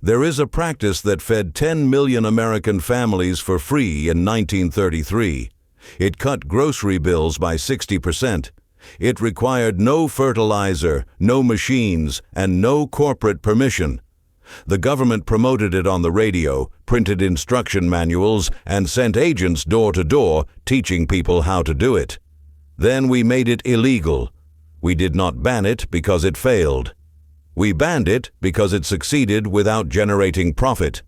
There is a practice that fed 10 million American families for free in 1933. It cut grocery bills by 60%. It required no fertilizer, no machines, and no corporate permission. The government promoted it on the radio, printed instruction manuals, and sent agents door to door teaching people how to do it. Then we made it illegal. We did not ban it because it failed. We banned it because it succeeded without generating profit.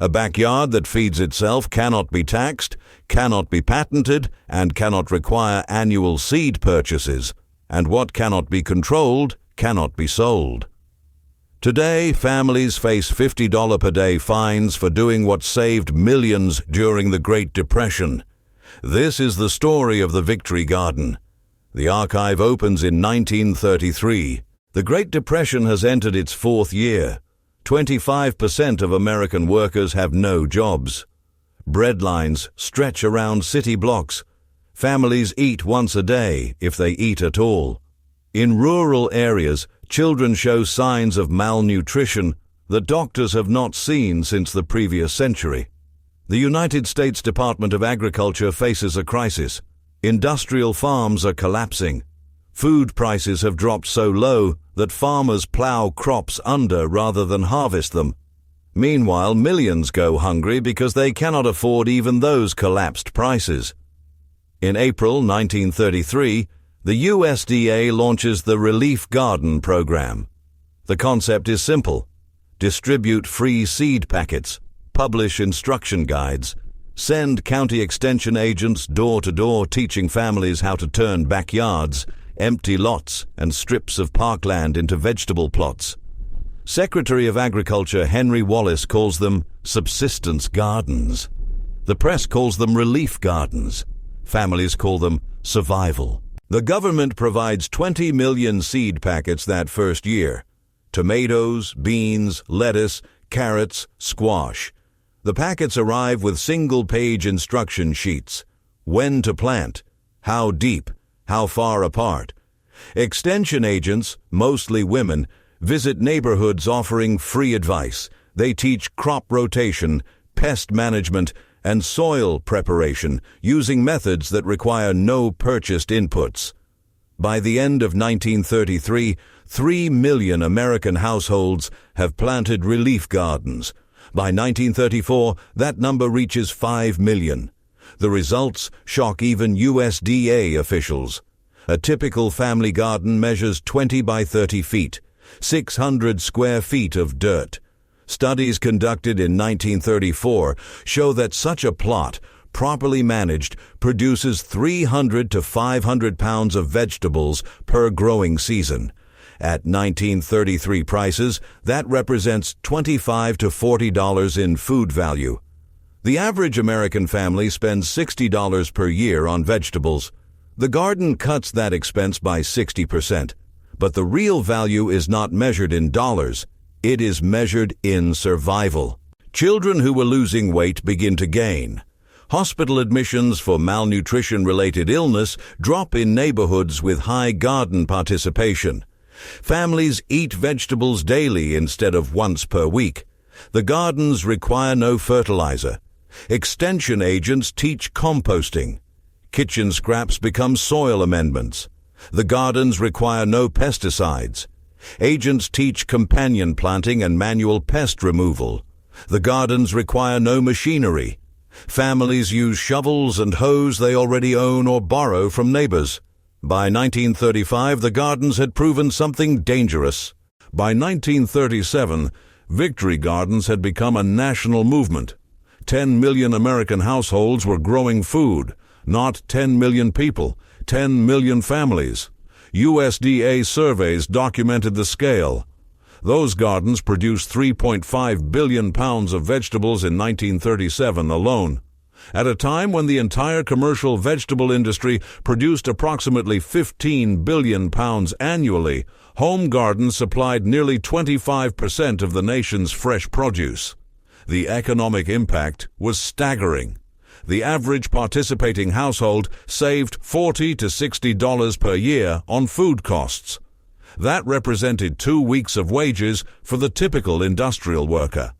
A backyard that feeds itself cannot be taxed, cannot be patented, and cannot require annual seed purchases. And what cannot be controlled cannot be sold. Today, families face $50 per day fines for doing what saved millions during the Great Depression. This is the story of the Victory Garden. The archive opens in 1933. The Great Depression has entered its fourth year. 25% of American workers have no jobs. Bread lines stretch around city blocks. Families eat once a day, if they eat at all. In rural areas, children show signs of malnutrition that doctors have not seen since the previous century. The United States Department of Agriculture faces a crisis. Industrial farms are collapsing. Food prices have dropped so low that farmers plow crops under rather than harvest them. Meanwhile, millions go hungry because they cannot afford even those collapsed prices. In April 1933, the USDA launches the Relief Garden program. The concept is simple. Distribute free seed packets, publish instruction guides, send county extension agents door to door teaching families how to turn backyards, empty lots, and strips of parkland into vegetable plots. Secretary of Agriculture Henry Wallace calls them subsistence gardens. The press calls them relief gardens. Families call them survival. The government provides 20 million seed packets that first year. Tomatoes, beans, lettuce, carrots, squash. The packets arrive with single-page instruction sheets. When to plant, how deep, how far apart. Extension agents, mostly women, visit neighborhoods offering free advice. They teach crop rotation, pest management, and soil preparation using methods that require no purchased inputs. By the end of 1933, 3 million American households have planted relief gardens. By 1934, that number reaches 5 million. The results shock even USDA officials. A typical family garden measures 20 by 30 feet, 600 square feet of dirt. Studies conducted in 1934 show that such a plot, properly managed, produces 300 to 500 pounds of vegetables per growing season. At 1933 prices, that represents $25 to $40 in food value. The average American family spends $60 per year on vegetables. The garden cuts that expense by 60%. But the real value is not measured in dollars. It is measured in survival. Children who were losing weight begin to gain. Hospital admissions for malnutrition-related illness drop in neighborhoods with high garden participation. Families eat vegetables daily instead of once per week. The gardens require no fertilizer. Extension agents teach composting. Kitchen scraps become soil amendments. The gardens require no pesticides. Agents teach companion planting and manual pest removal. The gardens require no machinery. Families use shovels and hoes they already own or borrow from neighbors. By 1935, the gardens had proven something dangerous. By 1937, Victory Gardens had become a national movement. 10 million American households were growing food, not 10 million people, 10 million families. USDA surveys documented the scale. Those gardens produced 3.5 billion pounds of vegetables in 1937 alone. At a time when the entire commercial vegetable industry produced approximately 15 billion pounds annually, home gardens supplied nearly 25% of the nation's fresh produce. The economic impact was staggering. The average participating household saved $40 to $60 per year on food costs. That represented 2 weeks of wages for the typical industrial worker.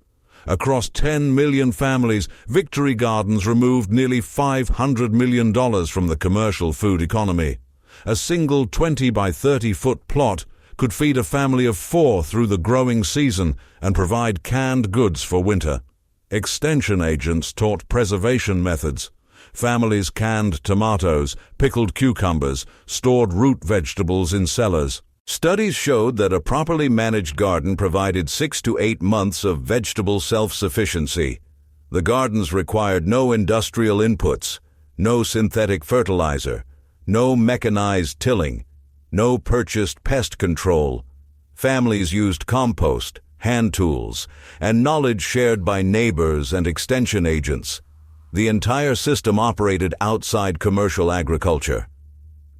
Across 10 million families, Victory Gardens removed nearly $500 million from the commercial food economy. A single 20 by 30-foot plot could feed a family of 4 through the growing season and provide canned goods for winter. Extension agents taught preservation methods. Families canned tomatoes, pickled cucumbers, stored root vegetables in cellars. Studies showed that a properly managed garden provided 6 to 8 months of vegetable self-sufficiency. The gardens required no industrial inputs, no synthetic fertilizer, no mechanized tilling, no purchased pest control. Families used compost, hand tools, and knowledge shared by neighbors and extension agents. The entire system operated outside commercial agriculture.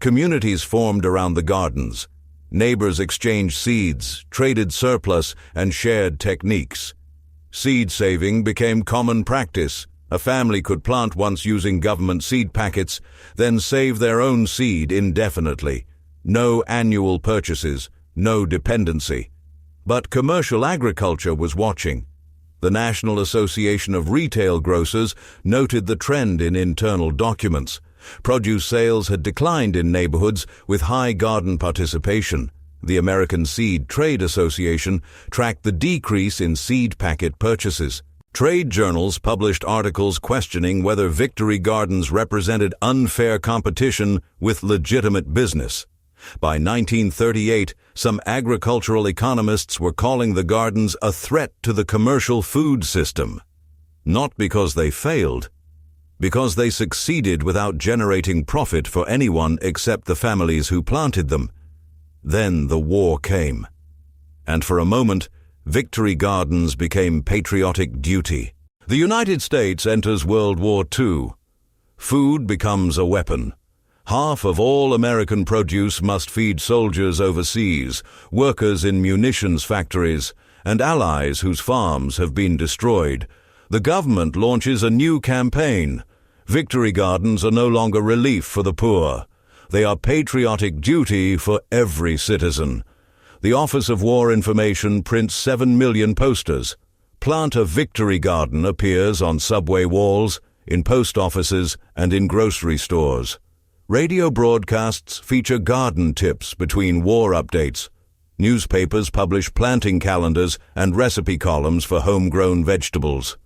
Communities formed around the gardens. Neighbors exchanged seeds, traded surplus, and shared techniques. Seed saving became common practice. A family could plant once using government seed packets, then save their own seed indefinitely. No annual purchases, no dependency. But commercial agriculture was watching. The National Association of Retail Grocers noted the trend in internal documents. Produce sales had declined in neighborhoods with high garden participation. The American Seed Trade Association tracked the decrease in seed packet purchases. Trade journals published articles questioning whether Victory Gardens represented unfair competition with legitimate business. By 1938, some agricultural economists were calling the gardens a threat to the commercial food system. Not because they failed, because they succeeded without generating profit for anyone except the families who planted them. Then the war came. And for a moment, Victory Gardens became patriotic duty. The United States enters World War II. Food becomes a weapon. Half of all American produce must feed soldiers overseas, workers in munitions factories, and allies whose farms have been destroyed. The government launches a new campaign. Victory Gardens are no longer relief for the poor. They are patriotic duty for every citizen. The Office of War Information prints 7 million posters. Plant a Victory Garden appears on subway walls, in post offices, and in grocery stores. Radio broadcasts feature garden tips between war updates. Newspapers publish planting calendars and recipe columns for homegrown vegetables.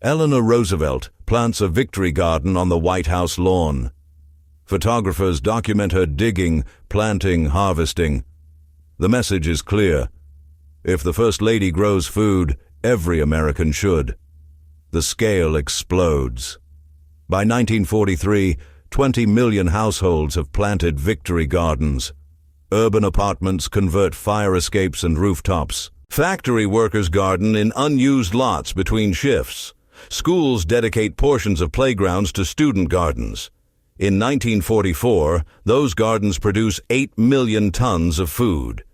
Eleanor Roosevelt plants a Victory Garden on the White House lawn. Photographers document her digging, planting, harvesting. The message is clear. If the First Lady grows food, every American should. The scale explodes. By 1943, 20 million households have planted Victory Gardens. Urban apartments convert fire escapes and rooftops. Factory workers garden in unused lots between shifts. Schools dedicate portions of playgrounds to student gardens. In 1944, those gardens produce 8 million tons of food.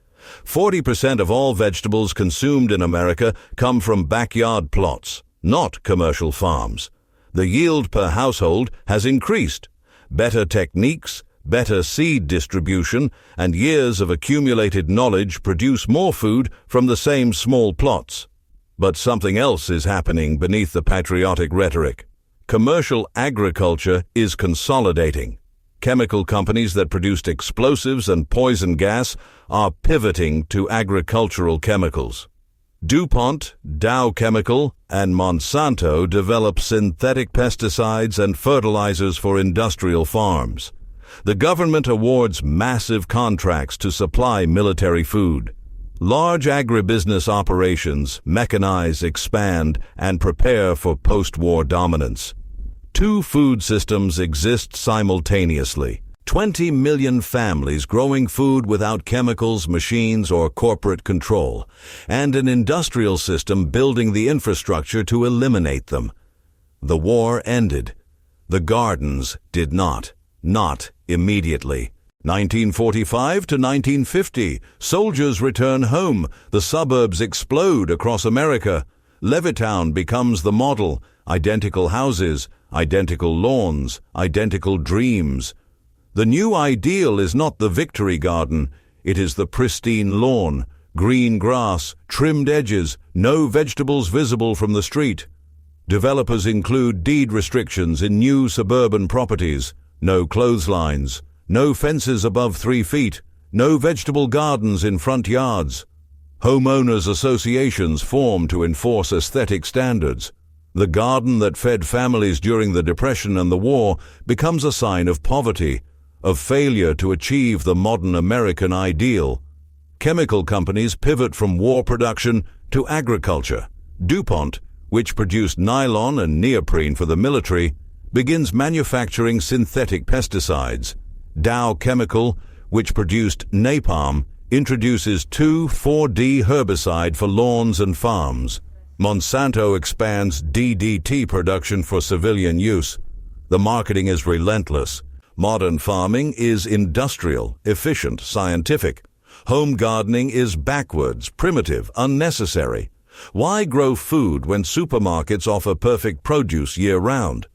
40% of all vegetables consumed in America come from backyard plots, not commercial farms. The yield per household has increased. Better techniques, better seed distribution, and years of accumulated knowledge produce more food from the same small plots. But something else is happening beneath the patriotic rhetoric. Commercial agriculture is consolidating. Chemical companies that produced explosives and poison gas are pivoting to agricultural chemicals. DuPont, Dow Chemical, and Monsanto develop synthetic pesticides and fertilizers for industrial farms. The government awards massive contracts to supply military food. Large agribusiness operations mechanize, expand, and prepare for post-war dominance. Two food systems exist simultaneously. 20 million families growing food without chemicals, machines, or corporate control, and an industrial system building the infrastructure to eliminate them. The war ended. The gardens did not immediately. 1945 to 1950, soldiers return home, the suburbs explode across America. Levittown becomes the model, identical houses, identical lawns, identical dreams. The new ideal is not the Victory Garden, it is the pristine lawn, green grass, trimmed edges, no vegetables visible from the street. Developers include deed restrictions in new suburban properties, no clotheslines, no fences above 3 feet, no vegetable gardens in front yards. Homeowners associations form to enforce aesthetic standards. The garden that fed families during the Depression and the war becomes a sign of poverty, of failure to achieve the modern American ideal. Chemical companies pivot from war production to agriculture. DuPont, which produced nylon and neoprene for the military, begins manufacturing synthetic pesticides. Dow Chemical, which produced napalm, introduces 2,4-D herbicide for lawns and farms. Monsanto expands DDT production for civilian use. The marketing is relentless. Modern farming is industrial, efficient, scientific. Home gardening is backwards, primitive, unnecessary. Why grow food when supermarkets offer perfect produce year-round?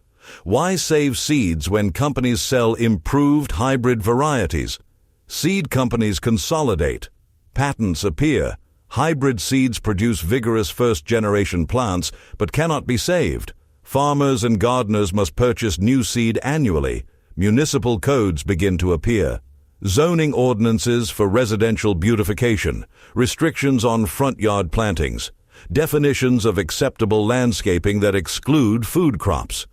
Why save seeds when companies sell improved hybrid varieties? Seed companies consolidate. Patents appear. Hybrid seeds produce vigorous first-generation plants but cannot be saved. Farmers and gardeners must purchase new seed annually. Municipal codes begin to appear. Zoning ordinances for residential beautification, restrictions on front yard plantings, definitions of acceptable landscaping that exclude food crops.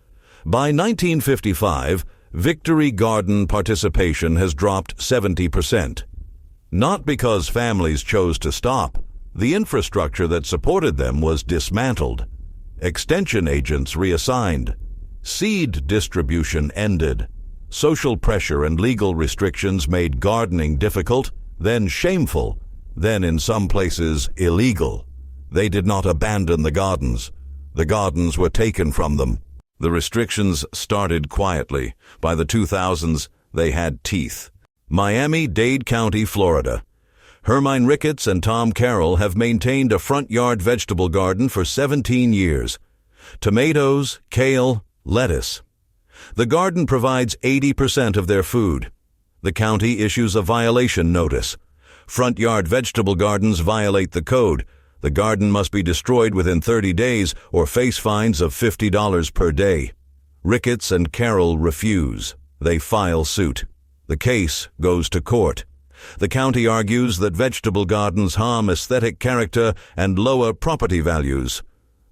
By 1955, Victory Garden participation has dropped 70%. Not because families chose to stop. The infrastructure that supported them was dismantled. Extension agents reassigned. Seed distribution ended. Social pressure and legal restrictions made gardening difficult, then shameful, then in some places illegal. They did not abandon the gardens. The gardens were taken from them. The restrictions started quietly. By the 2000s, they had teeth. Miami-Dade County, Florida. Hermine Ricketts and Tom Carroll have maintained a front yard vegetable garden for 17 years. Tomatoes, kale, lettuce. The garden provides 80% of their food. The county issues a violation notice. Front yard vegetable gardens violate the code. The garden must be destroyed within 30 days or face fines of $50 per day. Ricketts and Carroll refuse. They file suit. The case goes to court. The county argues that vegetable gardens harm aesthetic character and lower property values.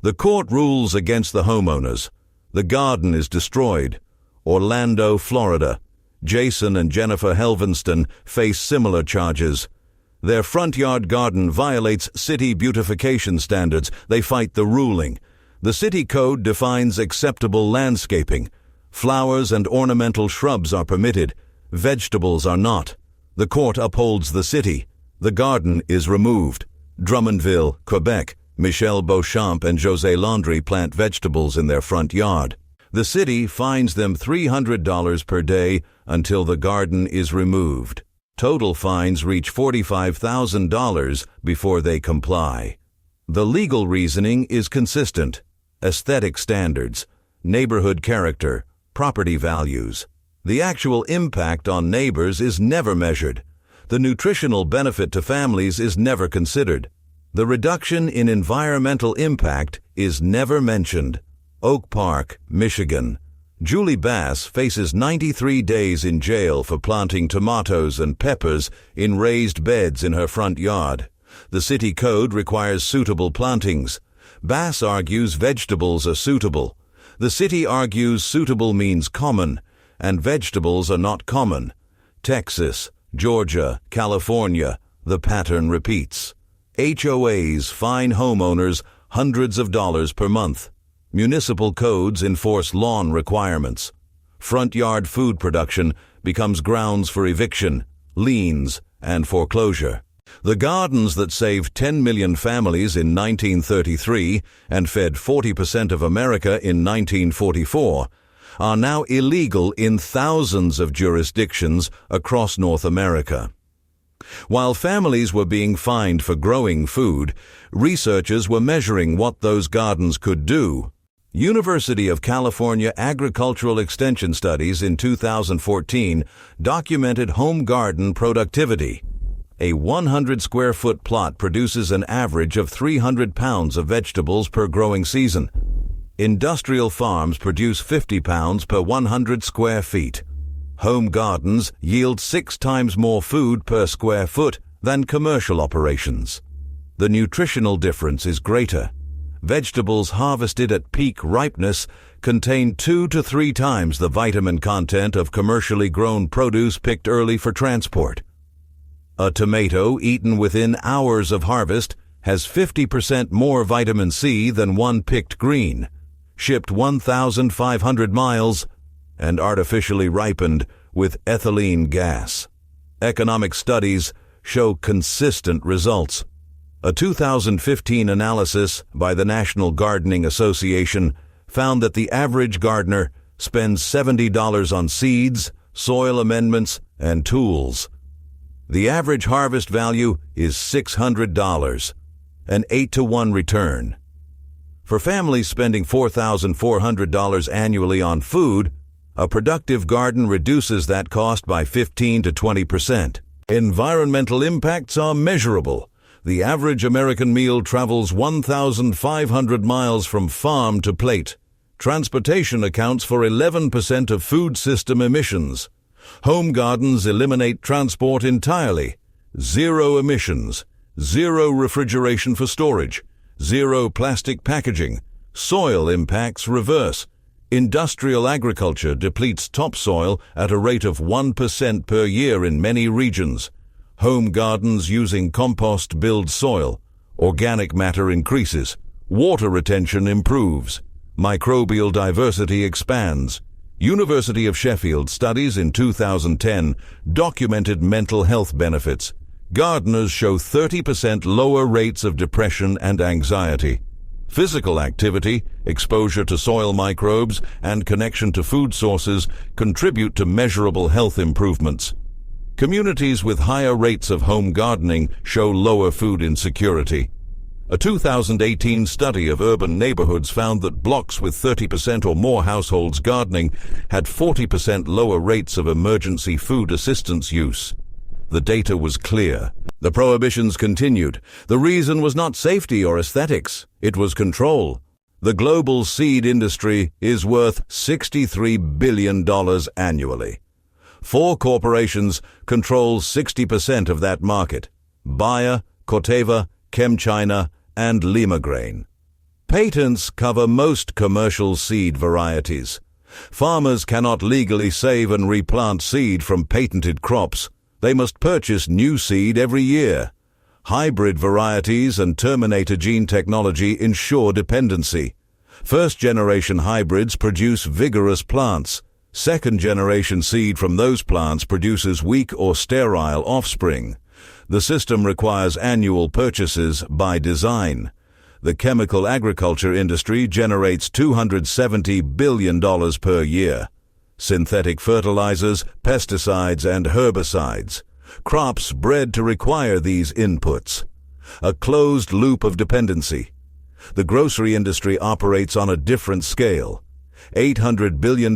The court rules against the homeowners. The garden is destroyed. Orlando, Florida. Jason and Jennifer Helvenston face similar charges. Their front yard garden violates city beautification standards. They fight the ruling. The city code defines acceptable landscaping. Flowers and ornamental shrubs are permitted. Vegetables are not. The court upholds the city. The garden is removed. Drummondville, Quebec. Michelle Beauchamp and José Landry plant vegetables in their front yard. The city fines them $300 per day until the garden is removed. Total fines reach $45,000 before they comply. The legal reasoning is consistent. Aesthetic standards, neighborhood character, property values. The actual impact on neighbors is never measured. The nutritional benefit to families is never considered. The reduction in environmental impact is never mentioned. Oak Park, Michigan. Julie Bass faces 93 days in jail for planting tomatoes and peppers in raised beds in her front yard. The city code requires suitable plantings. Bass argues vegetables are suitable. The city argues suitable means common, and vegetables are not common. Texas, Georgia, California, the pattern repeats. HOAs fine homeowners hundreds of dollars per month. Municipal codes enforce lawn requirements. Front yard food production becomes grounds for eviction, liens, and foreclosure. The gardens that saved 10 million families in 1933 and fed 40% of America in 1944 are now illegal in thousands of jurisdictions across North America. While families were being fined for growing food, researchers were measuring what those gardens could do. University of California Agricultural Extension Studies in 2014 documented home garden productivity. A 100 square foot plot produces an average of 300 pounds of vegetables per growing season. Industrial farms produce 50 pounds per 100 square feet. Home gardens yield 6 times more food per square foot than commercial operations. The nutritional difference is greater. Vegetables harvested at peak ripeness contain 2 to 3 times the vitamin content of commercially grown produce picked early for transport. A tomato eaten within hours of harvest has 50% more vitamin C than one picked green, shipped 1,500 miles, and artificially ripened with ethylene gas. Economic studies show consistent results. A 2015 analysis by the National Gardening Association found that the average gardener spends $70 on seeds, soil amendments, and tools. The average harvest value is $600, an 8-to-1 return. For families spending $4,400 annually on food, a productive garden reduces that cost by 15 to 20%. Environmental impacts are measurable. The average American meal travels 1,500 miles from farm to plate. Transportation accounts for 11% of food system emissions. Home gardens eliminate transport entirely. 0 emissions, 0 refrigeration for storage, 0 plastic packaging. Soil impacts reverse. Industrial agriculture depletes topsoil at a rate of 1% per year in many regions. Home gardens using compost build soil. Organic matter increases. Water retention improves. Microbial diversity expands. University of Sheffield studies in 2010 documented mental health benefits. Gardeners show 30% lower rates of depression and anxiety. Physical activity, exposure to soil microbes, and connection to food sources contribute to measurable health improvements. Communities with higher rates of home gardening show lower food insecurity. A 2018 study of urban neighborhoods found that blocks with 30% or more households gardening had 40% lower rates of emergency food assistance use. The data was clear. The prohibitions continued. The reason was not safety or aesthetics. It was control. The global seed industry is worth $63 billion annually. 4 corporations control 60% of that market: Bayer, Corteva, ChemChina, and Limagrain. Patents cover most commercial seed varieties. Farmers cannot legally save and replant seed from patented crops. They must purchase new seed every year. Hybrid varieties and terminator gene technology ensure dependency. First-generation hybrids produce vigorous plants. Second-generation seed from those plants produces weak or sterile offspring. The system requires annual purchases by design. The chemical agriculture industry generates $270 billion per year. Synthetic fertilizers, pesticides, and herbicides. Crops bred to require these inputs. A closed loop of dependency. The grocery industry operates on a different scale. $800 billion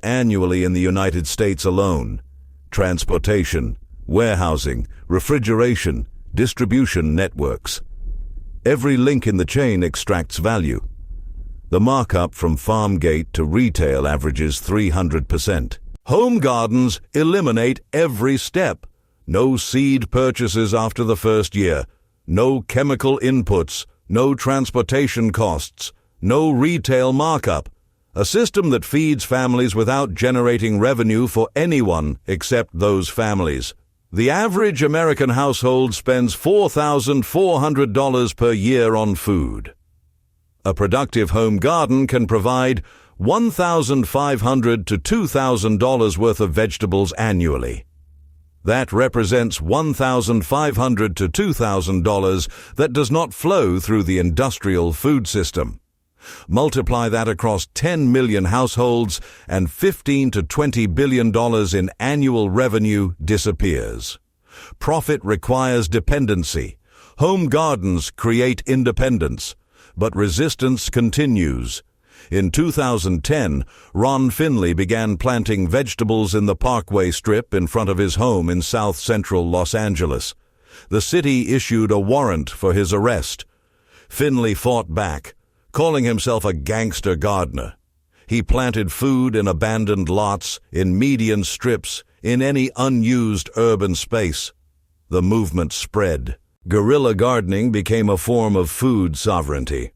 annually in the United States alone. Transportation, warehousing, refrigeration, distribution networks. Every link in the chain extracts value. The markup from farm gate to retail averages 300%. Home gardens eliminate every step. No seed purchases after the first year. No chemical inputs. No transportation costs. No retail markup. A system that feeds families without generating revenue for anyone except those families. The average American household spends $4,400 per year on food. A productive home garden can provide $1,500 to $2,000 worth of vegetables annually. That represents $1,500 to $2,000 that does not flow through the industrial food system. Multiply that across 10 million households and $15 to $20 billion in annual revenue disappears. Profit requires dependency. Home gardens create independence, but resistance continues. In 2010, Ron Finley began planting vegetables in the Parkway Strip in front of his home in south-central Los Angeles. The city issued a warrant for his arrest. Finley fought back, calling himself a gangster gardener. He planted food in abandoned lots, in median strips, in any unused urban space. The movement spread. Guerrilla gardening became a form of food sovereignty.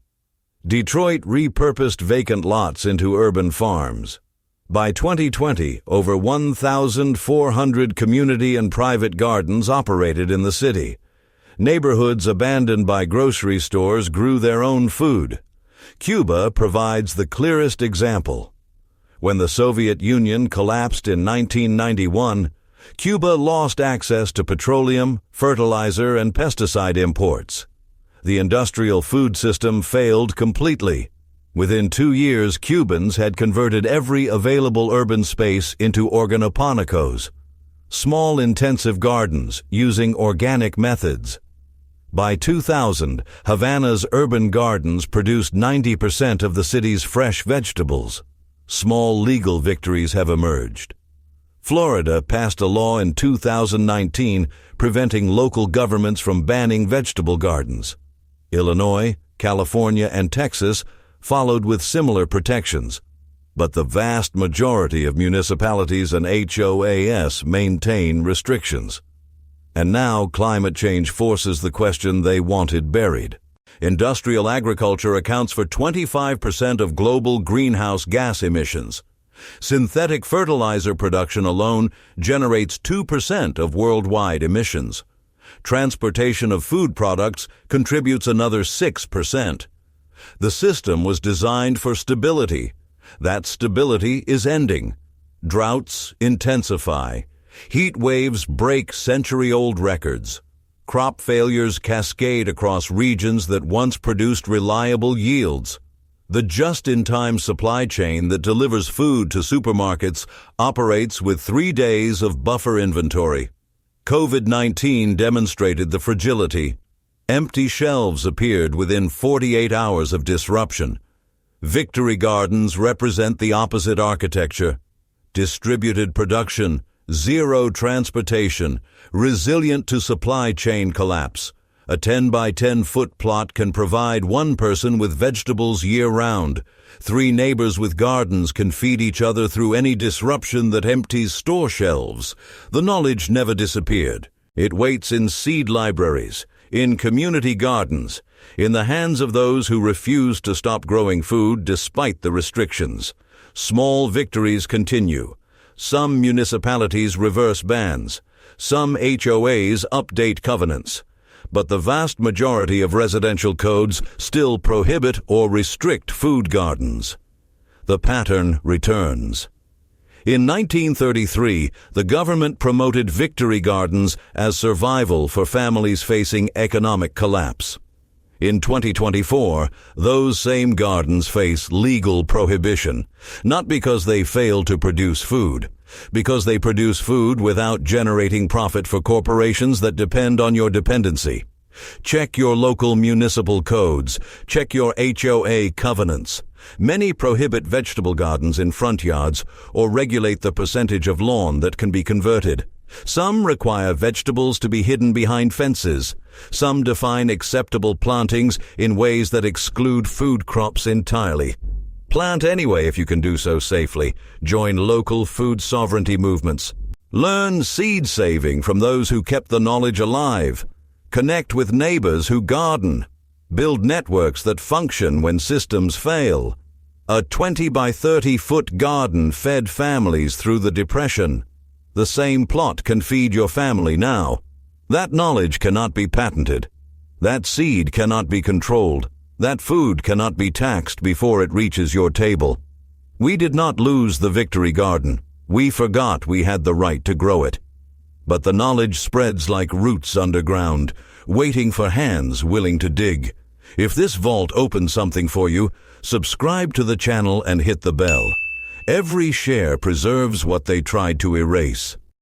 Detroit repurposed vacant lots into urban farms. By 2020, over 1,400 community and private gardens operated in the city. Neighborhoods abandoned by grocery stores grew their own food. Cuba provides the clearest example. When the Soviet Union collapsed in 1991, Cuba lost access to petroleum, fertilizer, and pesticide imports. The industrial food system failed completely. Within 2 years, Cubans had converted every available urban space into organoponicos, small intensive gardens using organic methods. By 2000, Havana's urban gardens produced 90% of the city's fresh vegetables. Small legal victories have emerged. Florida passed a law in 2019 preventing local governments from banning vegetable gardens. Illinois, California, and Texas followed with similar protections. But the vast majority of municipalities and HOAs maintain restrictions. And now climate change forces the question they wanted buried. Industrial agriculture accounts for 25% of global greenhouse gas emissions. Synthetic fertilizer production alone generates 2% of worldwide emissions. Transportation of food products contributes another 6%. The system was designed for stability. That stability is ending. Droughts intensify. Heat waves break century-old records. Crop failures cascade across regions that once produced reliable yields. The just-in-time supply chain that delivers food to supermarkets operates with 3 days of buffer inventory. COVID-19 demonstrated the fragility. Empty shelves appeared within 48 hours of disruption. Victory gardens represent the opposite architecture. Distributed production, zero transportation, resilient to supply chain collapse. A 10 by 10 foot plot can provide one person with vegetables year-round. 3 neighbors with gardens can feed each other through any disruption that empties store shelves. The knowledge never disappeared. It waits in seed libraries, in community gardens, in the hands of those who refuse to stop growing food despite the restrictions. Small victories continue. Some municipalities reverse bans. Some HOAs update covenants. But the vast majority of residential codes still prohibit or restrict food gardens. The pattern returns. In 1933, the government promoted victory gardens as survival for families facing economic collapse. In 2024, those same gardens face legal prohibition, not because they fail to produce food, because they produce food without generating profit for corporations that depend on your dependency. Check your local municipal codes. Check your HOA covenants. Many prohibit vegetable gardens in front yards or regulate the percentage of lawn that can be converted. Some require vegetables to be hidden behind fences. Some define acceptable plantings in ways that exclude food crops entirely. Plant anyway if you can do so safely. Join local food sovereignty movements. Learn seed saving from those who kept the knowledge alive. Connect with neighbors who garden. Build networks that function when systems fail. A 20 by 30 foot garden fed families through the Depression. The same plot can feed your family now. That knowledge cannot be patented. That seed cannot be controlled. That food cannot be taxed before it reaches your table. We did not lose the victory garden. We forgot we had the right to grow it. But the knowledge spreads like roots underground, waiting for hands willing to dig. If this vault opens something for you, subscribe to the channel and hit the bell. Every share preserves what they tried to erase.